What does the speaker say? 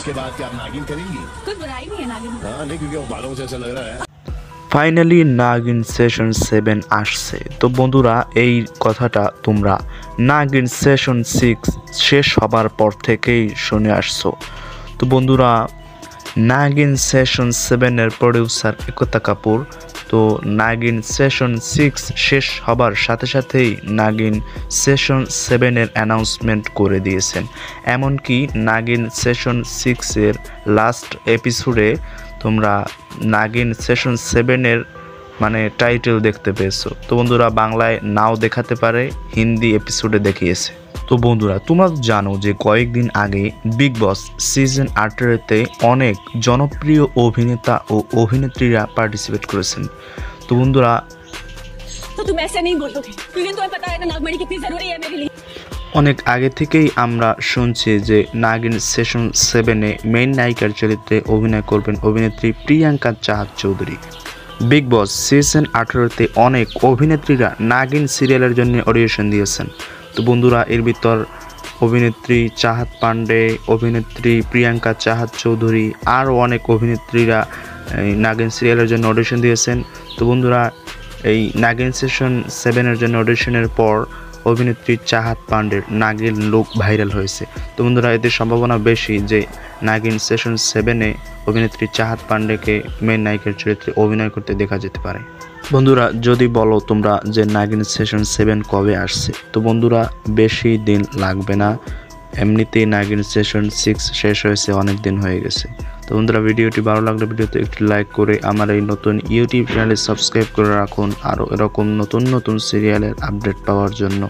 इसके बाद क्या आप नागिन करेंगी? कोई बुराई नहीं है नागिन। हाँ नहीं, क्योंकि वो बालों से ऐसा लग रहा है। ফাইনালি নাগিন সেশন 7 আসছে। তো বন্ধুরা এই কথাটা তোমরা নাগিন সেশন 6 শেষ হবার পর থেকেই শুনে আসছো। তো বন্ধুরা নাগিন সেশন 7 এর প্রডিউসার একতা কাপুর তো নাগিন সেশন 6 শেষ হবার সাথে সাথেই নাগিন সেশন 7 এর অ্যানাউন্সমেন্ট করে দিয়েছেন। এমনকি নাগিন সেশন 6 এর লাস্ট এপিসোডে তোমরা নাগিন সেশন 7 এর মানে টাইটেল দেখতে পেয়েছো। তো বন্ধুরা বাংলায় নাও দেখাতে পারে, হিন্দি এপিসোডে দেখিয়েছে। তো বন্ধুরা তোমরা জানো যে কয়েকদিন আগে বিগ বস সিজন 18-তে অনেক জনপ্রিয় অভিনেতা ও অভিনেত্রীরা পার্টিসিপেট করেছেন। তো বন্ধুরা तो तुम ऐसे नहीं बोलोगे क्योंकि तुम्हें पता है ना नागमणि कितनी जरूरी है मेरे लिए। অনেক আগে থেকেই আমরা শুনছি যে নাগিন সেশন 7-এ মেইন নায়িকার চরিত্রে অভিনয় করবেন অভিনেত্রী প্রিয়াঙ্কা চাহাত চৌধুরী। বিগ বস সিজন 18-তে অনেক অভিনেত্রীরা নাগিন সিরিয়ালের জন্য অডিশন দিয়েছেন। তো বন্ধুরা এর ভিতর অভিনেত্রী চাহাত পান্ডে, অভিনেত্রী প্রিয়াঙ্কা চাহাত চৌধুরী আরও অনেক অভিনেত্রীরা নাগিন সিরিয়ালের জন্য অডিশন দিয়েছেন। তো বন্ধুরা এই নাগিন সেশন 7-এর জন্য অডিশনের পর অভিনেত্রী চাহাত পান্ডের নাগিন লুক ভাইরাল হয়েছে। তো বন্ধুরা এদের সম্ভাবনা বেশি যে নাগিন সেশন 7-এ অভিনেত্রী চাহাত পান্ডেকে মেন নায়িকার চরিত্রে অভিনয় করতে দেখা যেতে পারে। বন্ধুরা যদি বলো তোমরা যে নাগিন সেশন 7 কবে আসছে, তো বন্ধুরা বেশি দিন লাগবে না, এমনিতেই নাগিন সেশন 6 শেষ হয়েছে, অনেক দিন হয়ে গেছে। তো বন্ধুরা ভিডিওটি ভালো লাগলে ভিডিওতে একটি লাইক করে আমার এই নতুন ইউটিউব চ্যানেলে সাবস্ক্রাইব করে রাখুন আরও এরকম নতুন নতুন সিরিয়ালের আপডেট পাওয়ার জন্য।